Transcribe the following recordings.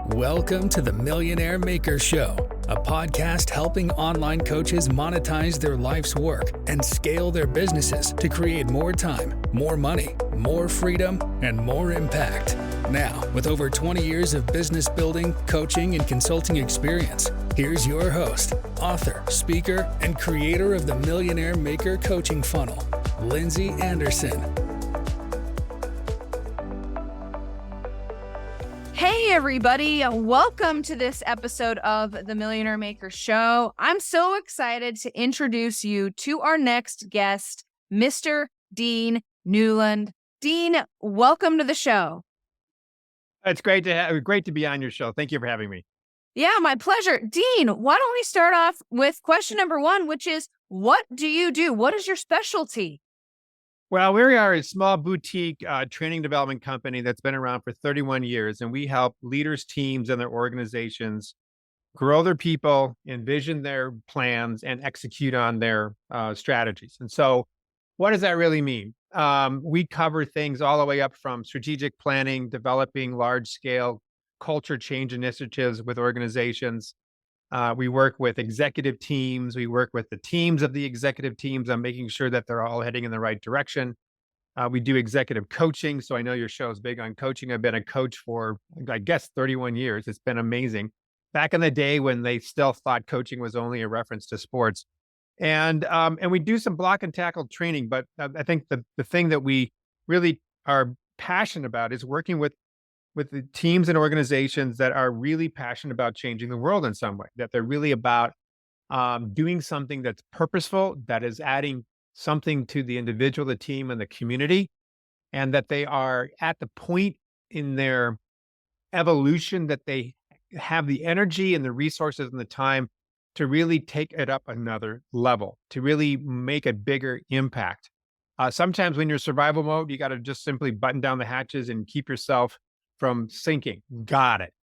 Welcome to the Millionaire Maker Show, a podcast helping online coaches monetize their life's work and scale their businesses to create more time, more money, more freedom, and more impact. Now, with over 20 years of business building, coaching, and consulting experience, here's your host, author, speaker, and creator of the Millionaire Maker Coaching Funnel, Lindsay Anderson. Hey everybody, welcome to this episode of the Millionaire Maker Show. I'm so excited to introduce you to our next guest, Mr. Dean Newlund. Dean, welcome to the show. It's great to be on your show. Thank you for having me. Yeah, my pleasure. Dean, why don't we start off with question number one, which is, what do you do? What is your specialty? Well, we are a small boutique training development company that's been around for 31 years, and we help leaders, teams, and their organizations grow their people, envision their plans, and execute on their strategies. And so what does that really mean? We cover things all the way up from strategic planning, developing large-scale culture change initiatives with organizations. We work with executive teams. We work with the teams of the executive teams on making sure that they're all heading in the right direction. We do executive coaching. So I know your show is big on coaching. I've been a coach for, I guess, 31 years. It's been amazing. Back in the day when they still thought coaching was only a reference to sports. And we do some block and tackle training. But I think the thing that we really are passionate about is working with the teams and organizations that are really passionate about changing the world in some way, that they're really about doing something that's purposeful, that is adding something to the individual, the team, and the community, and that they are at the point in their evolution that they have the energy and the resources and the time to really take it up another level, to really make a bigger impact. Sometimes when you're survival mode, you got to just simply button down the hatches and keep yourself from sinking. Got it.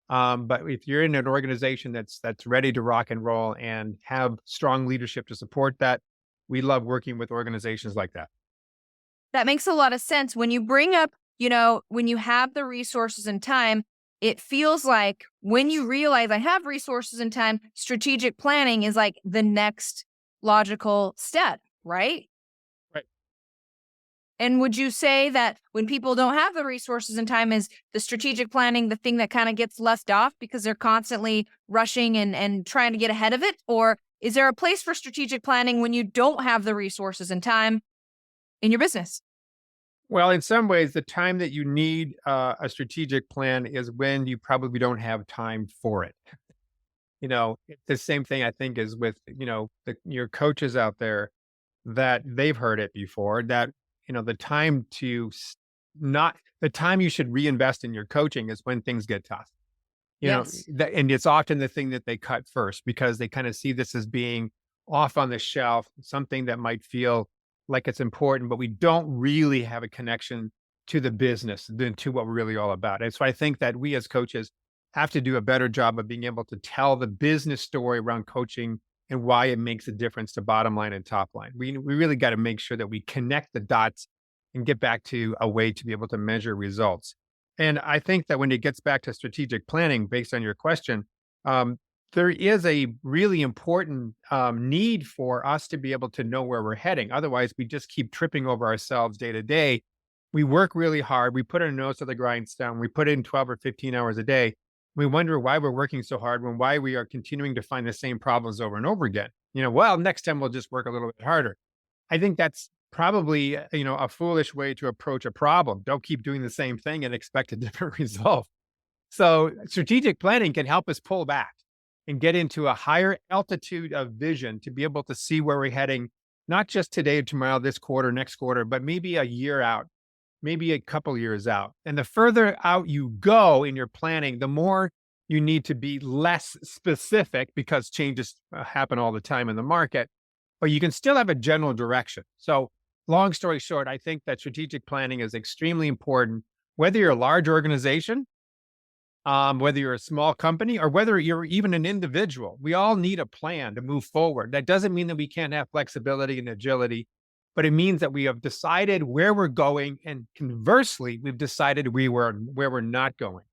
But if you're in an organization that's ready to rock and roll and have strong leadership to support that, we love working with organizations like that. That makes a lot of sense. When you bring up, when you have the resources and time, it feels like when you realize I have resources and time, strategic planning is like the next logical step, right? And would you say that when people don't have the resources and time, is the strategic planning the thing that kind of gets left off because they're constantly rushing and trying to get ahead of it? Or is there a place for strategic planning when you don't have the resources and time in your business? Well, in some ways, the time that you need a strategic plan is when you probably don't have time for it. It's the same thing I think is with, your coaches out there, that they've heard it before, that the time you should reinvest in your coaching is when things get tough. Yes. And it's often the thing that they cut first because they kind of see this as being off on the shelf, something that might feel like it's important, but we don't really have a connection to the business, to what we're really all about. And so I think that we as coaches have to do a better job of being able to tell the business story around coaching and why it makes a difference to bottom line and top line. We really got to make sure that we connect the dots and get back to a way to be able to measure results. And I think that when it gets back to strategic planning, based on your question, there is a really important need for us to be able to know where we're heading. Otherwise, we just keep tripping over ourselves day to day. We work really hard. We put our nose to the grindstone. We put in 12 or 15 hours a day. We wonder why we're working so hard when why we are continuing to find the same problems over and over again. Next time we'll just work a little bit harder. I think that's probably, a foolish way to approach a problem. Don't keep doing the same thing and expect a different result. So strategic planning can help us pull back and get into a higher altitude of vision to be able to see where we're heading, not just today or tomorrow, this quarter, next quarter, but maybe a year out, maybe a couple years out. And the further out you go in your planning, the more you need to be less specific because changes happen all the time in the market, but you can still have a general direction. So long story short, I think that strategic planning is extremely important, whether you're a large organization, whether you're a small company, or whether you're even an individual. We all need a plan to move forward. That doesn't mean that we can't have flexibility and agility, but it means that we have decided where we're going, and conversely, we've decided where we're not going.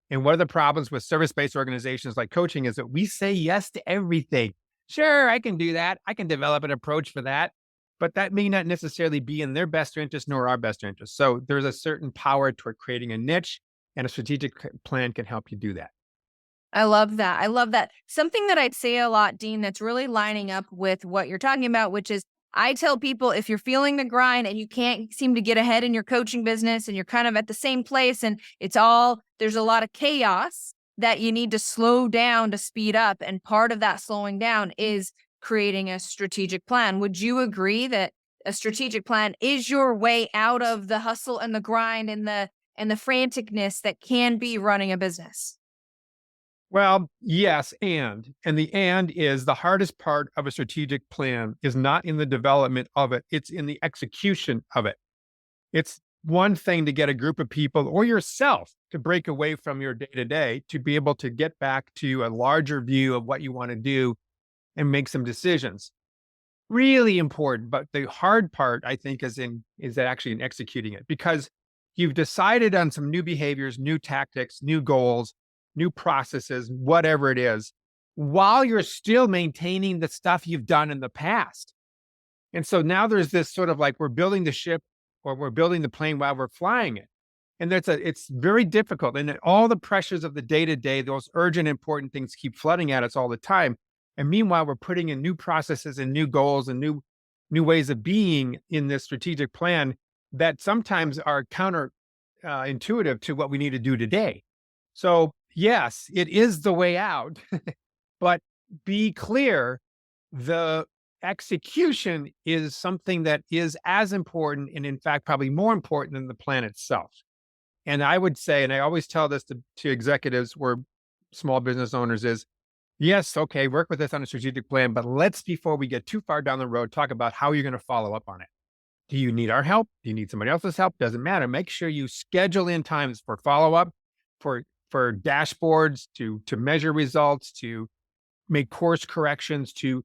And one of the problems with service-based organizations like coaching is that we say yes to everything. Sure, I can do that. I can develop an approach for that. But that may not necessarily be in their best interest nor our best interest. So there's a certain power toward creating a niche, and a strategic plan can help you do that. I love that. I love that. Something that I'd say a lot, Dean, that's really lining up with what you're talking about, which is I tell people if you're feeling the grind and you can't seem to get ahead in your coaching business and you're kind of at the same place and there's a lot of chaos, that you need to slow down to speed up. And part of that slowing down is creating a strategic plan. Would you agree that a strategic plan is your way out of the hustle and the grind and the franticness that can be running a business? Well, yes, and the and is the hardest part of a strategic plan is not in the development of it, it's in the execution of it. It's one thing to get a group of people or yourself to break away from your day to day to be able to get back to a larger view of what you want to do and make some decisions. Really important, but the hard part I think is actually in executing it, because you've decided on some new behaviors, new tactics, new goals, new processes, whatever it is, while you're still maintaining the stuff you've done in the past. And so now there's this sort of like we're building the ship or we're building the plane while we're flying it. And it's very difficult. And all the pressures of the day to day, those urgent, important things keep flooding at us all the time. And meanwhile, we're putting in new processes and new goals and new ways of being in this strategic plan that sometimes are counter intuitive to what we need to do today. So yes, it is the way out, but be clear, the execution is something that is as important and in fact, probably more important than the plan itself. And I would say, and I always tell this to executives or small business owners is, yes, okay, work with us on a strategic plan, but let's, before we get too far down the road, talk about how you're going to follow up on it. Do you need our help? Do you need somebody else's help? Doesn't matter. Make sure you schedule in times for follow-up, for dashboards, to measure results, to make course corrections, to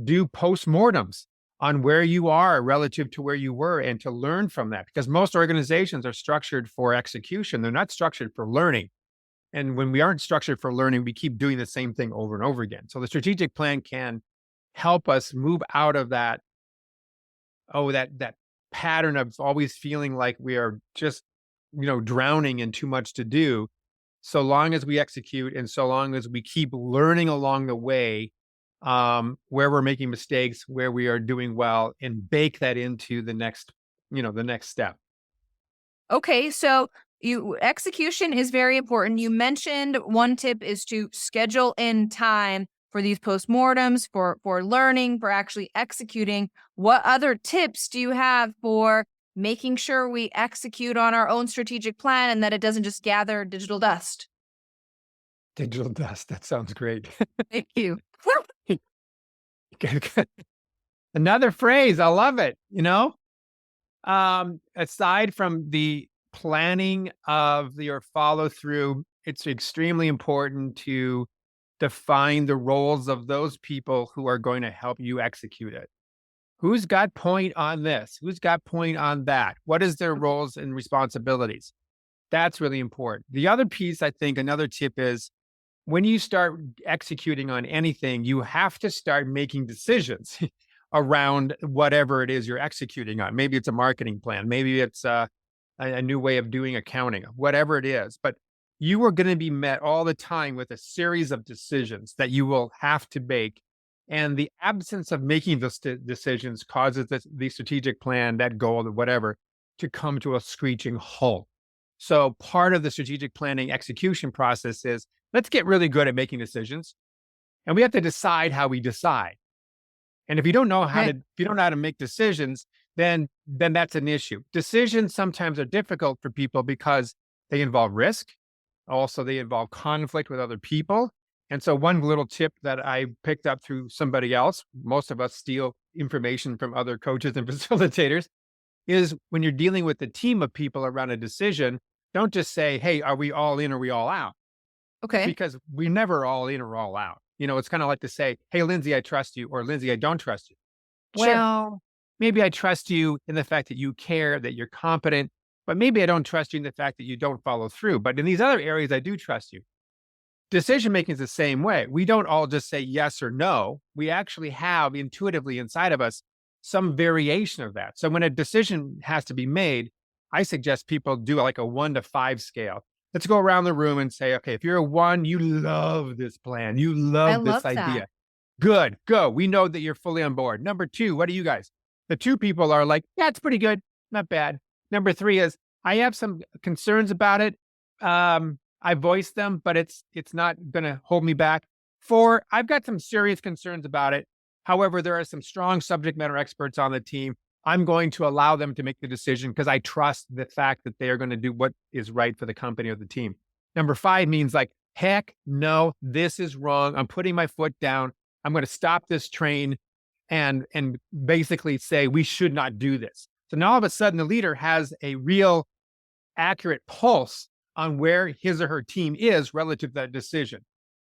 do postmortems on where you are relative to where you were and to learn from that. Because most organizations are structured for execution. They're not structured for learning. And when we aren't structured for learning, we keep doing the same thing over and over again. So the strategic plan can help us move out of that pattern of always feeling like we are just, drowning in too much to do. So long as we execute and so long as we keep learning along the way, where we're making mistakes, where we are doing well, and bake that into the next step. Okay, so execution is very important. You mentioned one tip is to schedule in time for these postmortems, for learning, for actually executing. What other tips do you have for making sure we execute on our own strategic plan and that it doesn't just gather digital dust? Digital dust. That sounds great. Thank you. Another phrase. I love it. Aside from the planning of your follow through, it's extremely important to define the roles of those people who are going to help you execute it. Who's got point on this? Who's got point on that? What is their roles and responsibilities? That's really important. The other piece, I think, another tip is when you start executing on anything, you have to start making decisions around whatever it is you're executing on. Maybe it's a marketing plan. Maybe it's a new way of doing accounting, whatever it is. But you are going to be met all the time with a series of decisions that you will have to make. And the absence of making those decisions causes the strategic plan, that goal, or whatever, to come to a screeching halt. So part of the strategic planning execution process is let's get really good at making decisions. And we have to decide how we decide. And if you don't know how to make decisions, then that's an issue. Decisions sometimes are difficult for people because they involve risk. Also, they involve conflict with other people. And so one little tip that I picked up through somebody else, most of us steal information from other coaches and facilitators, is when you're dealing with a team of people around a decision, don't just say, hey, are we all in or are we all out? Okay. Because we're never all in or all out. It's kind of like to say, hey, Lindsay, I trust you, or Lindsay, I don't trust you. Sure. Well, maybe I trust you in the fact that you care, that you're competent, but maybe I don't trust you in the fact that you don't follow through. But in these other areas, I do trust you. Decision making is the same way. We don't all just say yes or no. We actually have intuitively inside of us some variation of that. So when a decision has to be made, I suggest people do like a 1 to 5 scale. Let's go around the room and say, okay, if you're a 1, you love this plan, you I love this love idea. that. Good, go. We know that you're fully on board. Number 2, what are you guys? The 2 people are like, yeah, it's pretty good, not bad. Number 3 is, I have some concerns about it. I voiced them, but it's not going to hold me back. 4, I've got some serious concerns about it. However, there are some strong subject matter experts on the team. I'm going to allow them to make the decision because I trust the fact that they are going to do what is right for the company or the team. Number 5 means like, heck no, this is wrong. I'm putting my foot down. I'm going to stop this train and basically say we should not do this. So now all of a sudden the leader has a real accurate pulse on where his or her team is relative to that decision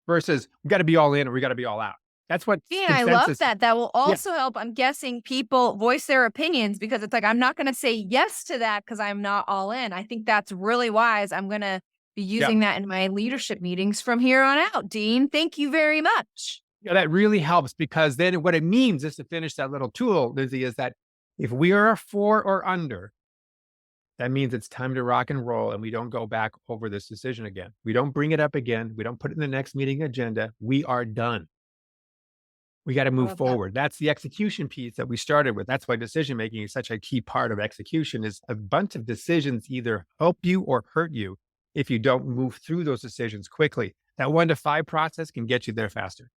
versus we got to be all in or we got to be all out. That's what Dean, I love that. That will also help, I'm guessing, people voice their opinions because it's like, I'm not going to say yes to that because I'm not all in. I think that's really wise. I'm going to be using that in my leadership meetings from here on out. Dean, thank you very much. Yeah, that really helps because then what it means is to finish that little tool, Lizzie, is that if we are a 4 or under, that means it's time to rock and roll and we don't go back over this decision again. We don't bring it up again. We don't put it in the next meeting agenda. We are done. We got to move forward. That's the execution piece that we started with. That's why decision making is such a key part of execution is a bunch of decisions either help you or hurt you if you don't move through those decisions quickly. That 1 to 5 process can get you there faster.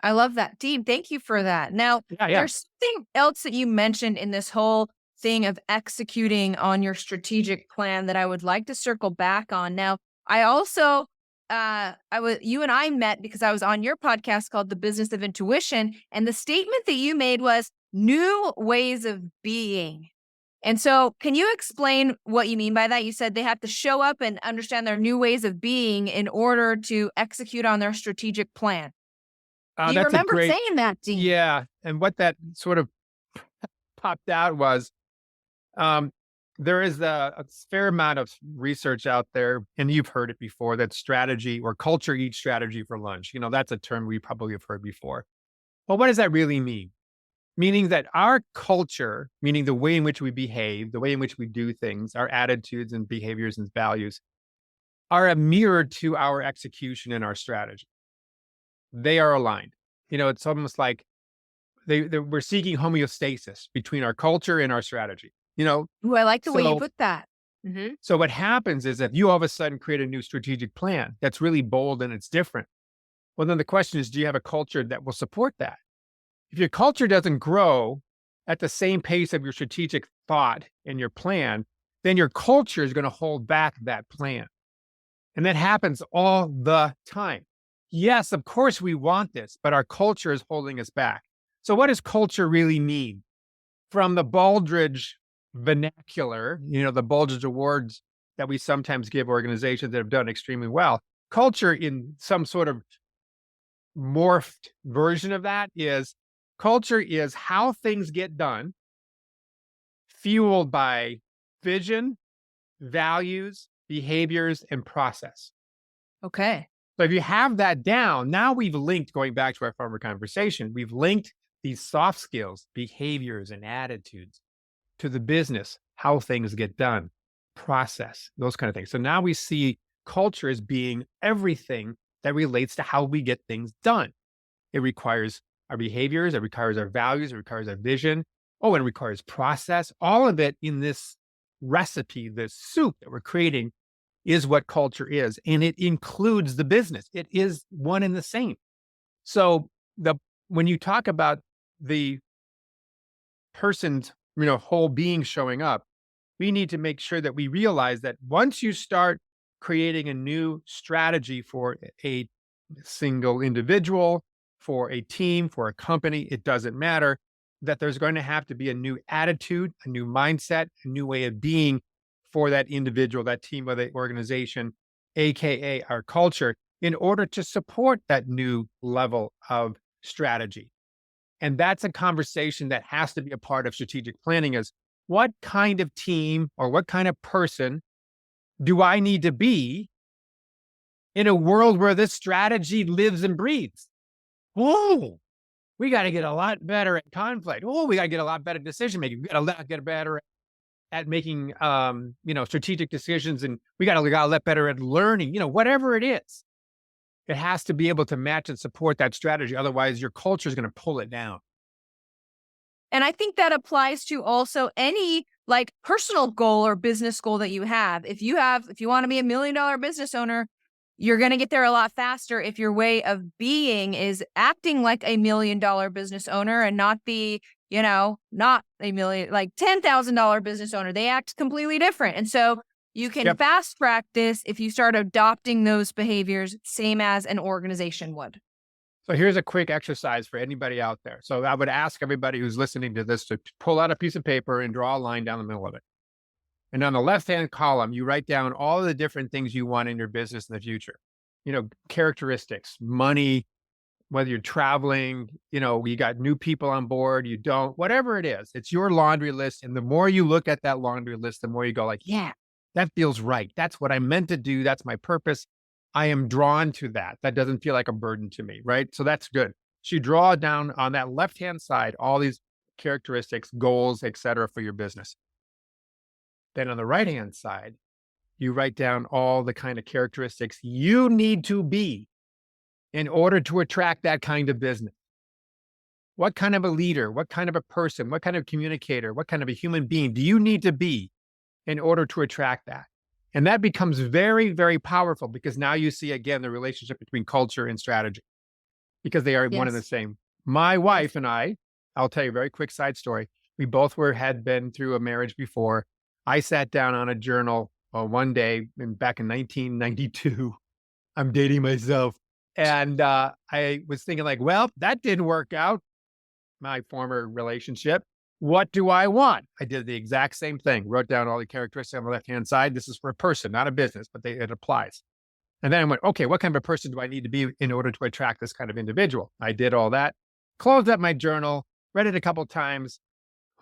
I love that. Dean, thank you for that. Now, there's something else that you mentioned in this whole thing of executing on your strategic plan that I would like to circle back on. Now, I also, you and I met because I was on your podcast called The Business of Intuition. And the statement that you made was new ways of being. And so can you explain what you mean by that? You said they have to show up and understand their new ways of being in order to execute on their strategic plan. Do you remember saying that, Dean? Yeah. And what that sort of popped out was there is a fair amount of research out there, and you've heard it before, that strategy or culture eats strategy for lunch. You know, that's a term we probably have heard before. Well, what does that really mean? Meaning that our culture, meaning the way in which we behave, the way in which we do things, our attitudes and behaviors and values are a mirror to our execution and our strategy. They are aligned. You know, it's almost like we're seeking homeostasis between our culture and our strategy. You know, I like the way you put that. Mm-hmm. So what happens is if you all of a sudden create a new strategic plan that's really bold and it's different, well, then the question is, do you have a culture that will support that? If your culture doesn't grow at the same pace of your strategic thought and your plan, then your culture is going to hold back that plan. And that happens all the time. Yes, of course we want this, but our culture is holding us back. So what does culture really mean? From the Baldrige vernacular, you know, the Baldrige Awards that we sometimes give organizations that have done extremely well, culture in some sort of morphed version of that is culture is how things get done, fueled by vision, values, behaviors, and process. Okay. So if you have that down, now we've linked, going back to our former conversation, we've linked these soft skills, behaviors, and attitudes to the business, how things get done, process, those kind of things. So now we see culture as being everything that relates to how we get things done. It requires our behaviors, it requires our values, it requires our vision. And it requires process. All of it in this recipe, this soup that we're creating is what culture is. And it includes the business. It is one and the same. So when you talk about the person's, whole being showing up, we need to make sure that we realize that once you start creating a new strategy for a single individual, for a team, for a company, it doesn't matter, that there's going to have to be a new attitude, a new mindset, a new way of being for that individual, that team, or the organization, AKA our culture, in order to support that new level of strategy. And that's a conversation that has to be a part of strategic planning is, what kind of team or what kind of person do I need to be in a world where this strategy lives and breathes? Oh, we got to get a lot better at conflict. Oh, we got to get a lot better at decision making. We got to get better at making, strategic decisions, and we got to get better at learning. Whatever it is, it has to be able to match and support that strategy. Otherwise, your culture is going to pull it down. And I think that applies to also any like personal goal or business goal that you have. If you want to be $1 million business owner, you're going to get there a lot faster if your way of being is acting like $1 million business owner and not be, not a million, like $10,000 business owner. They act completely different. And so you can fast track this if you start adopting those behaviors, same as an organization would. So here's a quick exercise for anybody out there. So I would ask everybody who's listening to this to pull out a piece of paper and draw a line down the middle of it. And on the left-hand column, you write down all of the different things you want in your business in the future. Characteristics, money, whether you're traveling, you got new people on board, you don't, whatever it is, it's your laundry list. And the more you look at that laundry list, the more you go like, yeah, that feels right. That's what I meant to do. That's my purpose. I am drawn to that. That doesn't feel like a burden to me, right? So that's good. So you draw down on that left-hand side, all these characteristics, goals, et cetera, for your business. Then on the right-hand side, you write down all the kind of characteristics you need to be in order to attract that kind of business. What kind of a leader, what kind of a person, what kind of communicator, what kind of a human being do you need to be in order to attract that? And that becomes very, very powerful because now you see, again, the relationship between culture and strategy because they are one and the same. My wife and I'll tell you a very quick side story. We both had been through a marriage before. I sat down on a journal one day back in 1992. I'm dating myself. And I was thinking like, well, that didn't work out, my former relationship. What do I want? I did the exact same thing. Wrote down all the characteristics on the left-hand side. This is for a person, not a business, but it applies. And then I went, okay, what kind of a person do I need to be in order to attract this kind of individual? I did all that, closed up my journal, read it a couple of times.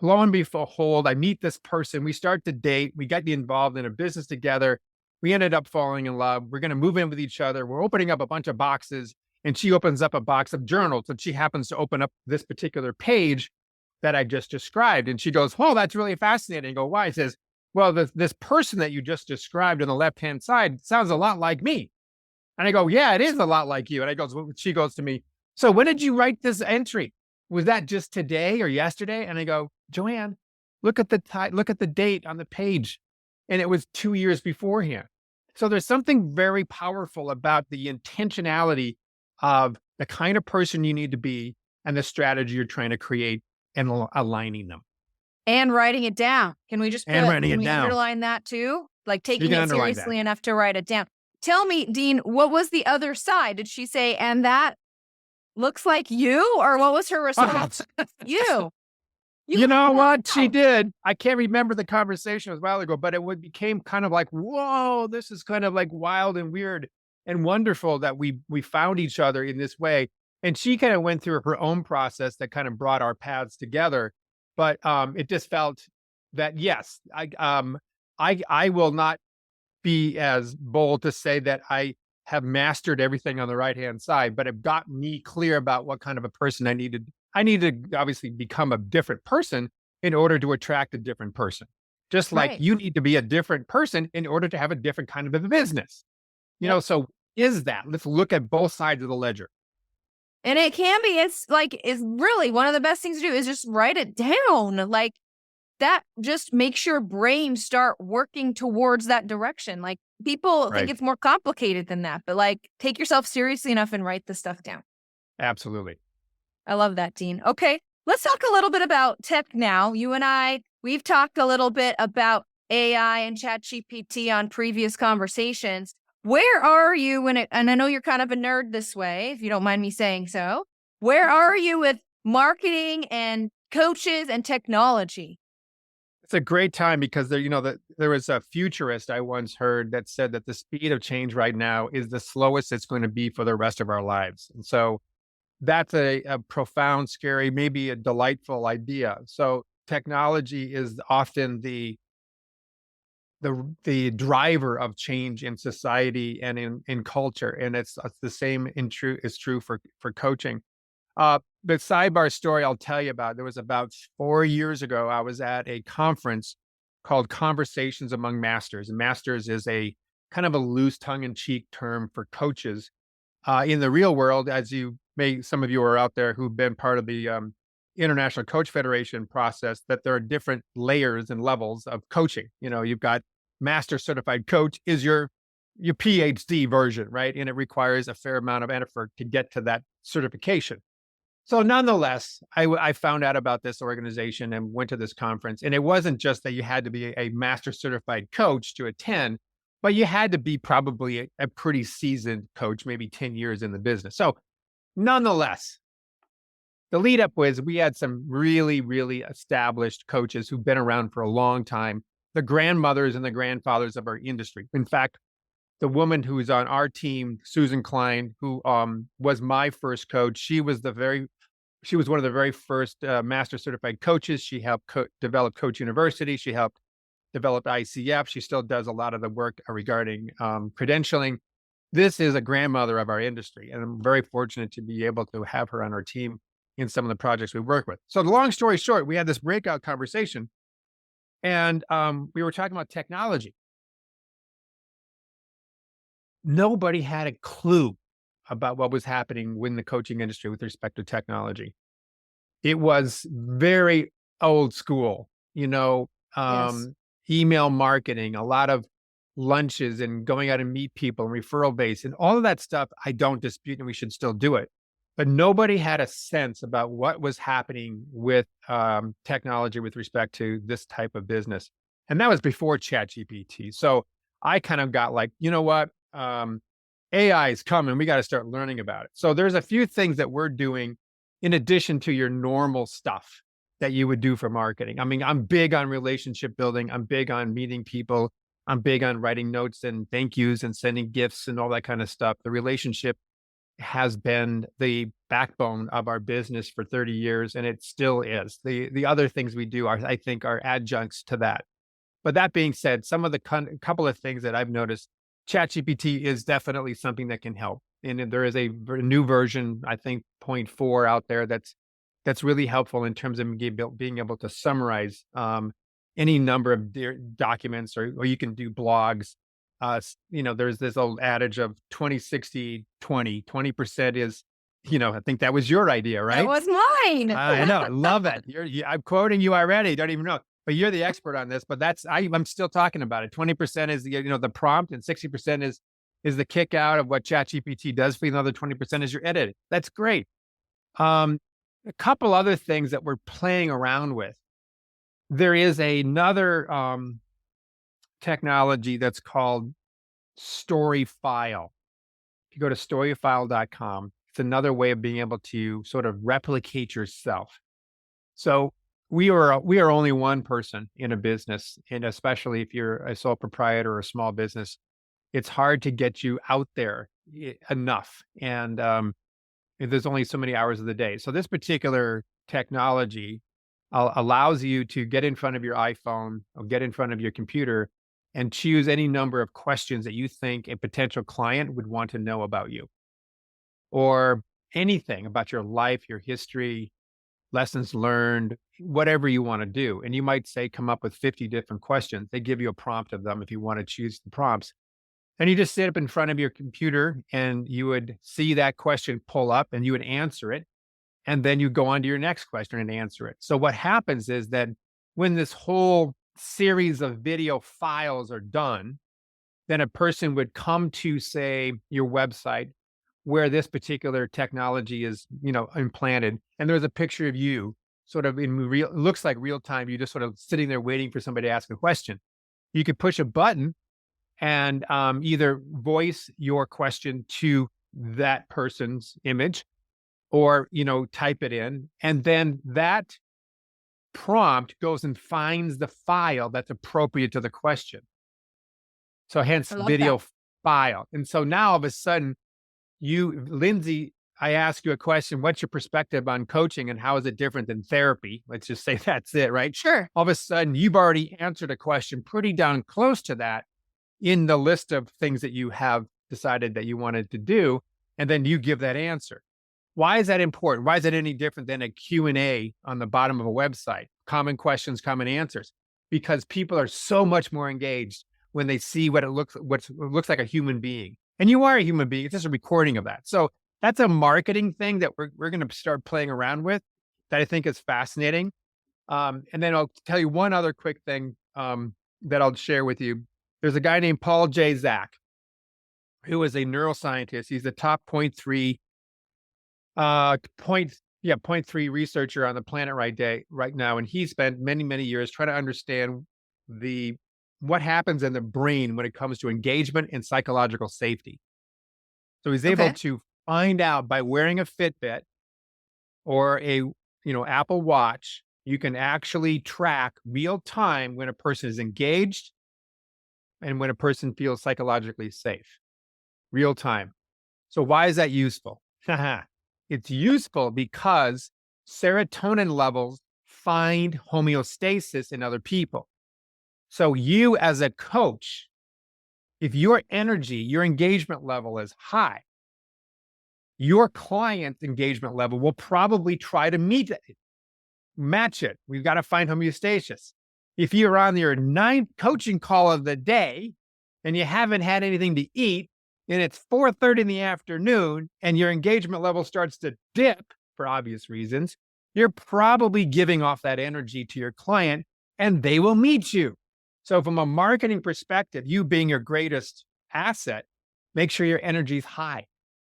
Lo and behold, I meet this person. We start to date. We got involved in a business together. We ended up falling in love. We're going to move in with each other. We're opening up a bunch of boxes, and she opens up a box of journals, and she happens to open up this particular page that I just described. And she goes, oh, that's really fascinating. I go, why? She says, well, this person that you just described on the left-hand side sounds a lot like me. And I go, yeah, it is a lot like you. And she goes to me, so when did you write this entry? Was that just today or yesterday? And I go, Joanne, look at the date on the page. And it was 2 years beforehand. So there's something very powerful about the intentionality of the kind of person you need to be and the strategy you're trying to create and aligning them. And writing it down. Can we just underline that too? Like taking it seriously enough to write it down. Tell me, Dean, what was the other side? Did she say, and that looks like you? Or what was her response? You. You know what? She did. I can't remember the conversation. It was a while ago, but it became kind of like, whoa, this is kind of like wild and weird and wonderful that we found each other in this way. And she kind of went through her own process that kind of brought our paths together. But it just felt that, yes, I will not be as bold to say that I have mastered everything on the right-hand side, but it got me clear about what kind of a person I needed. I need to obviously become a different person in order to attract a different person. Just like you need to be a different person in order to have a different kind of a business. So let's look at both sides of the ledger. And it can be, it's really one of the best things to do is just write it down. Like that just makes your brain start working towards that direction. Like people think it's more complicated than that, but like take yourself seriously enough and write the stuff down. Absolutely. I love that, Dean. Okay, let's talk a little bit about tech now. You and I, we've talked a little bit about AI and ChatGPT on previous conversations. Where are you and I know you're kind of a nerd this way, if you don't mind me saying so. Where are you with marketing and coaches and technology? It's a great time because there was a futurist I once heard that said that the speed of change right now is the slowest it's going to be for the rest of our lives. And so that's a profound, scary, maybe a delightful idea. So technology is often the driver of change in society and in culture, and it's the same is true for coaching. The sidebar story I'll tell you about, there was about 4 years ago, I was at a conference called Conversations Among Masters. And masters is a kind of a loose tongue-in-cheek term for coaches. In the real world, some of you are out there who've been part of the International Coach Federation process, that there are different layers and levels of coaching. You've got master certified coach is your PhD version, right? And it requires a fair amount of effort to get to that certification. So nonetheless, I found out about this organization and went to this conference. And it wasn't just that you had to be a master certified coach to attend, but you had to be probably a pretty seasoned coach, maybe 10 years in the business. So nonetheless, the lead up was we had some really, really established coaches who've been around for a long time, the grandmothers and the grandfathers of our industry. In fact, the woman who was on our team, Susan Klein, who was my first coach, she was one of the very first master certified coaches. She helped develop Coach University. She helped develop ICF. She still does a lot of the work regarding credentialing. This is a grandmother of our industry, and I'm very fortunate to be able to have her on our team in some of the projects we work with. So the long story short, we had this breakout conversation, and we were talking about technology. Nobody had a clue about what was happening in the coaching industry with respect to technology. It was very old school, Yes. email marketing, a lot of lunches and going out and meet people and referral base and all of that stuff. I don't dispute, and we should still do it. But nobody had a sense about what was happening with technology with respect to this type of business. And that was before ChatGPT. So I kind of got like, you know what? AI is coming. We got to start learning about it. So there's a few things that we're doing in addition to your normal stuff that you would do for marketing. I mean, I'm big on relationship building. I'm big on meeting people. I'm big on writing notes and thank yous and sending gifts and all that kind of stuff. The relationship has been the backbone of our business for 30 years, and it still is. The other things we do I think, are adjuncts to that. But that being said, some of the couple of things that I've noticed, ChatGPT is definitely something that can help. And there is a new version, I think 0.4 out there that's really helpful in terms of being able to summarize any number of documents, or you can do blogs. There's this old adage of 20, 60, 20. 20% is, I think that was your idea, right? That was mine. I know. I love it. I'm quoting you already. Don't even know. But you're the expert on this, but I'm still talking about it. 20% is the prompt, and 60% is the kick out of what ChatGPT does for you. Another 20% is your edit. That's great. A couple other things that we're playing around with. There is another technology that's called Storyfile. If you go to storyfile.com, it's another way of being able to sort of replicate yourself. So we are only one person in a business, and especially if you're a sole proprietor or a small business, it's hard to get you out there enough. And there's only so many hours of the day. So this particular technology allows you to get in front of your iPhone or get in front of your computer and choose any number of questions that you think a potential client would want to know about you, or anything about your life, your history, lessons learned, whatever you want to do. And you might say, come up with 50 different questions. They give you a prompt of them if you want to choose the prompts. And you just sit up in front of your computer and you would see that question pull up and you would answer it. And then you go on to your next question and answer it. So what happens is that when this whole series of video files are done, then a person would come to, say, your website where this particular technology is, implanted. And there's a picture of you sort of looks like real time. You're just sort of sitting there waiting for somebody to ask a question. You could push a button and either voice your question to that person's image, or, type it in. And then that prompt goes and finds the file that's appropriate to the question. So hence video file. And so now all of a sudden, Lindsay, I ask you a question, what's your perspective on coaching and how is it different than therapy? Let's just say that's it, right? Sure. All of a sudden, you've already answered a question pretty down close to that in the list of things that you have decided that you wanted to do. And then you give that answer. Why is that important? Why is it any different than a Q&A on the bottom of a website? Common questions, common answers. Because people are so much more engaged when they see what looks like a human being. And you are a human being. It's just a recording of that. So that's a marketing thing that we're going to start playing around with that I think is fascinating. And then I'll tell you one other quick thing that I'll share with you. There's a guy named Paul J. Zak, who is a neuroscientist. He's the top 0.3 0.3 researcher on the planet right now. And he spent many, many years trying to understand what happens in the brain when it comes to engagement and psychological safety. So he's able to find out by wearing a Fitbit or a Apple Watch, you can actually track real time when a person is engaged and when a person feels psychologically safe. Real time. So why is that useful? It's useful because serotonin levels find homeostasis in other people. So you as a coach, if your energy, your engagement level is high, your client's engagement level will probably try to match it. We've got to find homeostasis. If you're on your 9th coaching call of the day and you haven't had anything to eat, and it's 4:30 in the afternoon and your engagement level starts to dip for obvious reasons, you're probably giving off that energy to your client and they will meet you. So from a marketing perspective, you being your greatest asset, make sure your energy is high.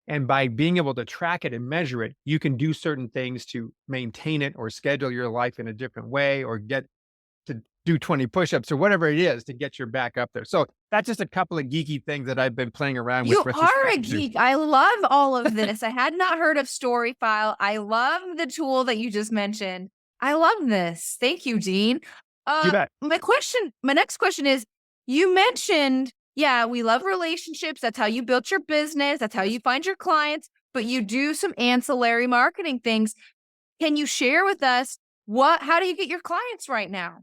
And by being able to track it and measure it, you can do certain things to maintain it or schedule your life in a different way or get to do 20 push-ups or whatever it is to get your back up there. So that's just a couple of geeky things that I've been playing around with. You are a geek. I love all of this. I had not heard of StoryFile. I love the tool that you just mentioned. I love this. Thank you, Dean. You bet. My next question is, you mentioned, we love relationships. That's how you built your business. That's how you find your clients, but you do some ancillary marketing things. Can you share with us how do you get your clients right now?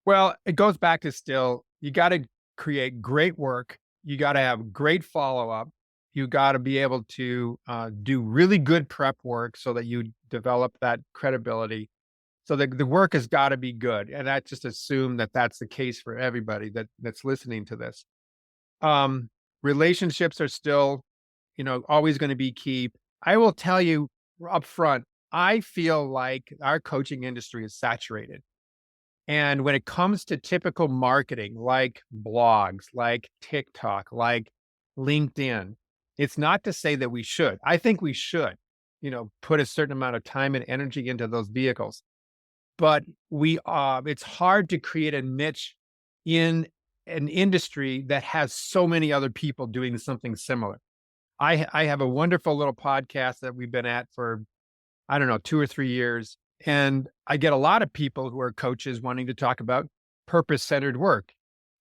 Well, it goes back to you got to create great work. You got to have great follow-up. You got to be able to do really good prep work so that you develop that credibility. So the work has got to be good. And I just assume that that's the case for everybody that's listening to this. Relationships are still, always going to be key. I will tell you up front, I feel like our coaching industry is saturated. And when it comes to typical marketing, like blogs, like TikTok, like LinkedIn, it's not to say that we should. I think we should, put a certain amount of time and energy into those vehicles. But it's hard to create a niche in an industry that has so many other people doing something similar. I have a wonderful little podcast that we've been at for, 2 or 3 years. And I get a lot of people who are coaches wanting to talk about purpose-centered work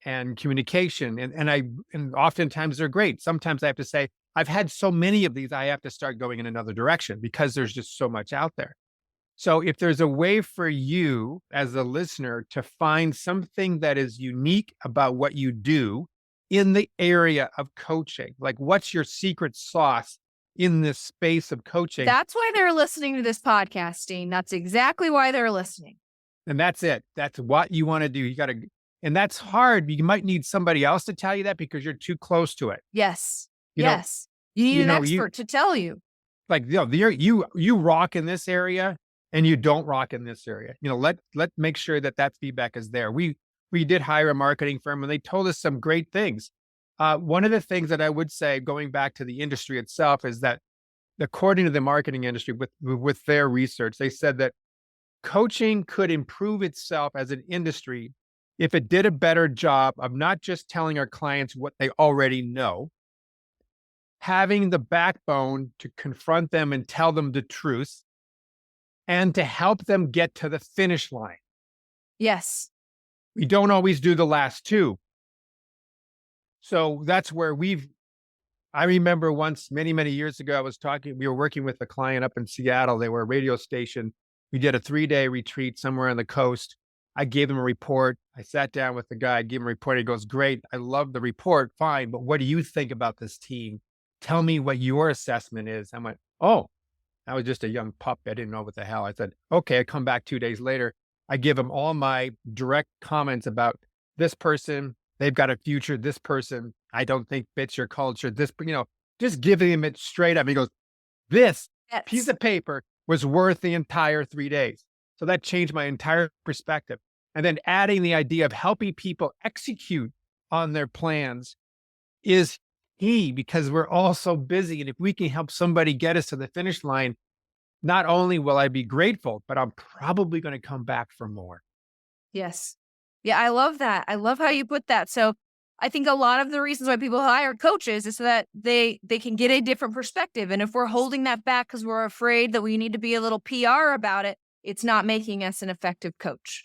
and communication. And oftentimes they're great. Sometimes I have to say, I've had so many of these, I have to start going in another direction because there's just so much out there. So if there's a way for you as a listener to find something that is unique about what you do in the area of coaching, like what's your secret sauce in this space of coaching? That's why they're listening to this podcast, Dean. That's exactly why they're listening. And that's it. That's what you want to do. And that's hard. You might need somebody else to tell you that because you're too close to it. Yes. You need an expert to tell you. Like, you rock in this area and you don't rock in this area. Let make sure that feedback is there. We did hire a marketing firm and they told us some great things. One of the things that I would say, going back to the industry itself, is that according to the marketing industry, with their research, they said that coaching could improve itself as an industry if it did a better job of not just telling our clients what they already know, having the backbone to confront them and tell them the truth, and to help them get to the finish line. Yes. We don't always do the last two. So that's where we've I remember once many, many years ago, we were working with a client up in Seattle. They were a radio station. We did a 3-day retreat somewhere on the coast. I gave them a report. I sat down with the guy, I gave him a report. He goes, great. I love the report. Fine. But what do you think about this team? Tell me what your assessment is. I went, oh, I was just a young pup. I didn't know what the hell. I said, okay. I come back 2 days later. I give him all my direct comments about this person. They've got a future. This person, I don't think fits your culture. Just giving him it straight up. He goes, this piece Yes. of paper was worth the entire 3 days. So that changed my entire perspective. And then adding the idea of helping people execute on their plans is key because we're all so busy. And if we can help somebody get us to the finish line, not only will I be grateful, but I'm probably going to come back for more. Yes. Yeah, I love that. I love how you put that. So I think a lot of the reasons why people hire coaches is so that they can get a different perspective. And if we're holding that back because we're afraid that we need to be a little PR about it, it's not making us an effective coach.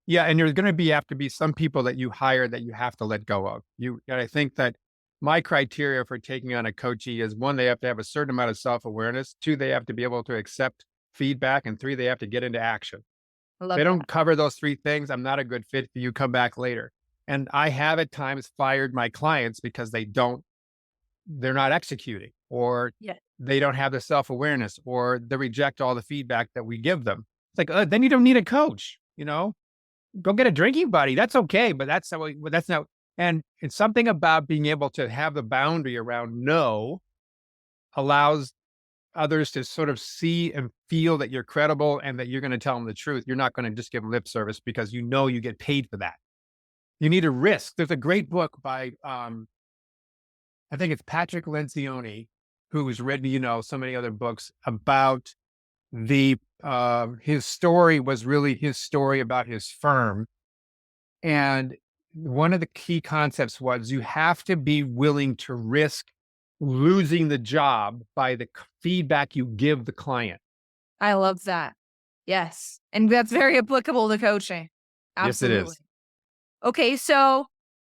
Yeah, and there's going to have to be some people that you hire that you have to let go of. And I think that my criteria for taking on a coachee is 1, they have to have a certain amount of self-awareness. 2, they have to be able to accept feedback. And 3, they have to get into action. I If love they that. don't cover those 3 things, I'm not a good fit for you. Come back later. And I have at times fired my clients because they're not executing, or Yeah. they don't have the self-awareness, or they reject all the feedback that we give them. It's like, then you don't need a coach, go get a drinking buddy. That's okay. But that's not, and it's something about being able to have the boundary around no allows others to sort of see and feel that you're credible and that you're going to tell them the truth. You're not going to just give them lip service because you get paid for that. You need a risk. There's a great book by, I think it's Patrick Lencioni, who's written, so many other books about his story was really his story about his firm. And one of the key concepts was you have to be willing to risk losing the job by the feedback you give the client. I love that. Yes. And that's very applicable to coaching. Yes, it Absolutely. is. Okay, so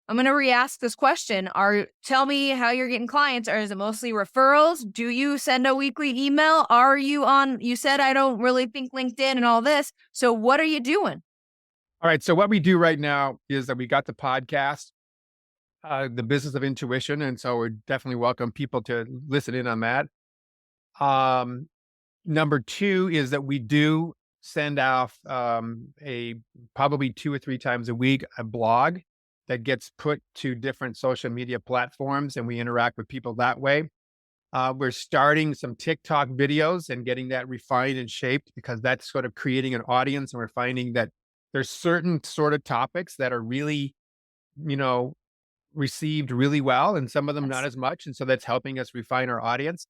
I'm going to re-ask this question. Tell me how you're getting clients. Or is it mostly referrals? Do you send a weekly email? You said I don't really think LinkedIn and all this. So what are you doing? All right. So what we do right now is that we got the podcast, The Business of Intuition. And so we definitely welcome people to listen in on that. Number 2 is that we do send off probably 2 or 3 times a week, a blog that gets put to different social media platforms, and we interact with people that way. We're starting some TikTok videos and getting that refined and shaped because that's sort of creating an audience. And we're finding that there's certain sort of topics that are really, received really well, and some of them not Yes. as much. And so that's helping us refine our audience.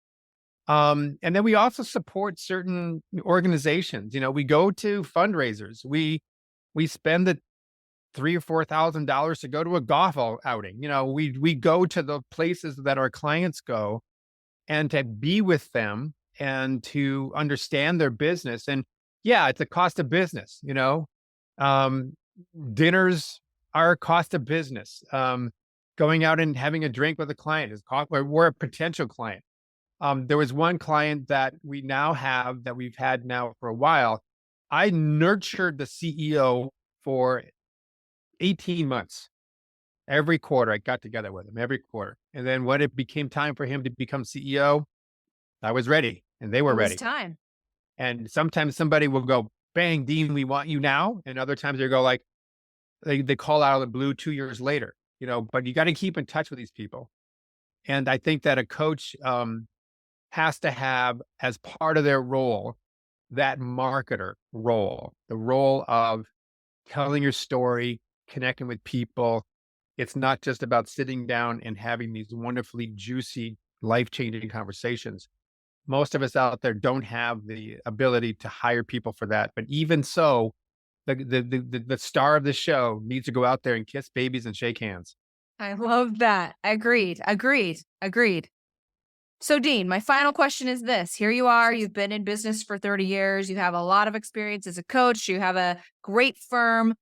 And then we also support certain organizations. We go to fundraisers. We spend the $3,000 or $4,000 to go to a golf outing. We go to the places that our clients go and to be with them and to understand their business. And yeah, it's a cost of business. Dinners are a cost of business. Going out and having a drink with a client is cost. We're a potential client. There was one client that we now have that we've had now for a while. I nurtured the CEO for 18 months. Every quarter, I got together with him every quarter. And then when it became time for him to become CEO, I was ready and they were It was ready. time. And sometimes somebody will go, bang, Dean, we want you now. And other times they go like, they call out of the blue 2 years later, but you got to keep in touch with these people. And I think that a coach has to have as part of their role, that marketer role, the role of telling your story, connecting with people. It's not just about sitting down and having these wonderfully juicy, life-changing conversations. Most of us out there don't have the ability to hire people for that. But even so, the star of the show needs to go out there and kiss babies and shake hands. I love that. Agreed. So, Dean, my final question is this. Here you are. You've been in business for 30 years. You have a lot of experience as a coach. You have a great firm.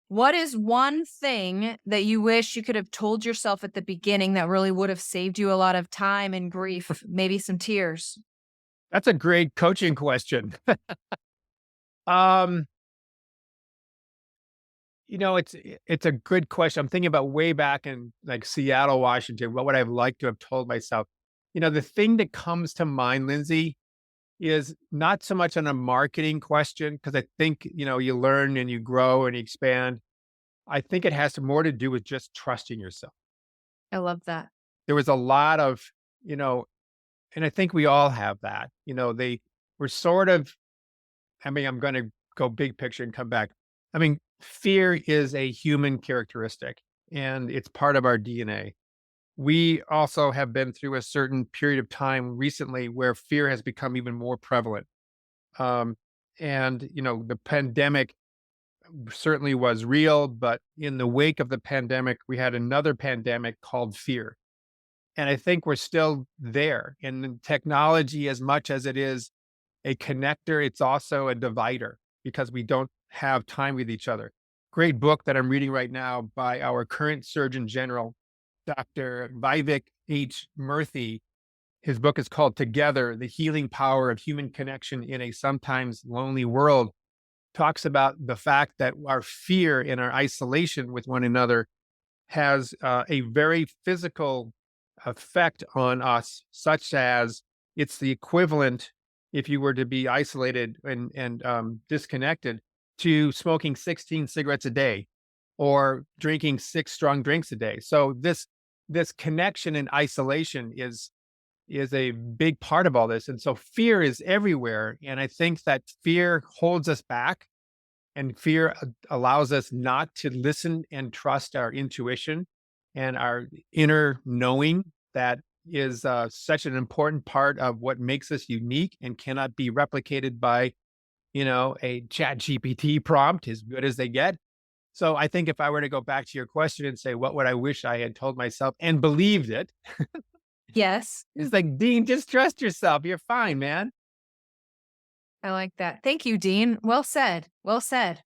What is one thing that you wish you could have told yourself at the beginning that really would have saved you a lot of time and grief, maybe some tears? That's a great coaching question. Um, it's a good question. I'm thinking about way back in like Seattle, Washington. What would I have liked to have told myself? The thing that comes to mind, Lindsay, is not so much on a marketing question, because I think, you learn and you grow and you expand. I think it has more to do with just trusting yourself. I love that. There was a lot of, you know, and I think we all have that, they were sort of, I'm going to go big picture and come back. Fear is a human characteristic and it's part of our DNA. We also have been through a certain period of time recently where fear has become even more prevalent. Um, and the pandemic certainly was real, but in the wake of the pandemic, we had another pandemic called fear. And I think we're still there. And the technology, as much as it is a connector, it's also a divider because we don't have time with each other. Great book that I'm reading right now by our current Surgeon General, Dr. Vivek H. Murthy. His book is called Together, The Healing Power of Human Connection in a Sometimes Lonely World. Talks about the fact that our fear and our isolation with one another has a very physical effect on us, such as it's the equivalent, if you were to be isolated and disconnected, to smoking 16 cigarettes a day or drinking 6 strong drinks a day. So this connection and isolation is a big part of all this. And so fear is everywhere. And I think that fear holds us back, and fear allows us not to listen and trust our intuition and our inner knowing that is such an important part of what makes us unique and cannot be replicated by, a chat GPT prompt, as good as they get. So I think if I were to go back to your question and say, what would I wish I had told myself and believed it? Yes. It's like, Dean, just trust yourself. You're fine, man. I like that. Thank you, Dean. Well said. Well said.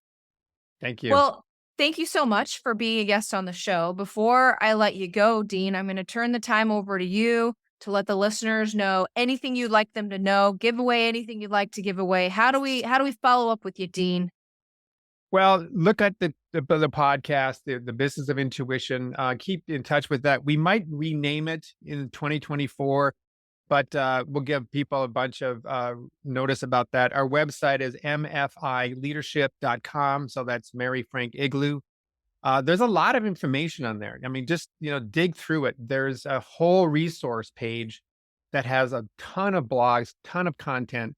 Thank you. Well, thank you so much for being a guest on the show. Before I let you go, Dean, I'm going to turn the time over to you to let the listeners know anything you'd like them to know, give away anything you'd like to give away. How do we follow up with you, Dean? Well, look at the podcast, the Business of Intuition. Keep in touch with that. We might rename it in 2024, but we'll give people a bunch of notice about that. Our website is mfileadership.com. So that's Mary Frank Igloo. There's a lot of information on there. Just, dig through it. There's a whole resource page that has a ton of blogs, ton of content.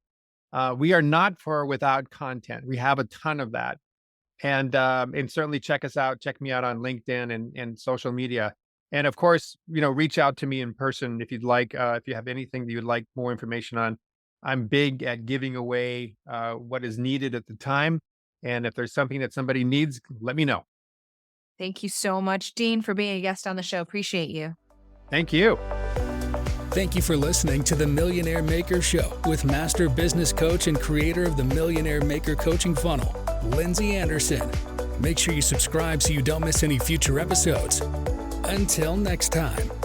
We are not without content. We have a ton of that. And certainly check us out. Check me out on LinkedIn and social media. And of course, reach out to me in person if you'd like, if you have anything that you'd like more information on. I'm big at giving away what is needed at the time. And if there's something that somebody needs, let me know. Thank you so much, Dean, for being a guest on the show. Appreciate you. Thank you. Thank you for listening to the Millionaire Maker Show with master business coach and creator of the Millionaire Maker Coaching Funnel, Lindsay Anderson. Make sure you subscribe so you don't miss any future episodes. Until next time.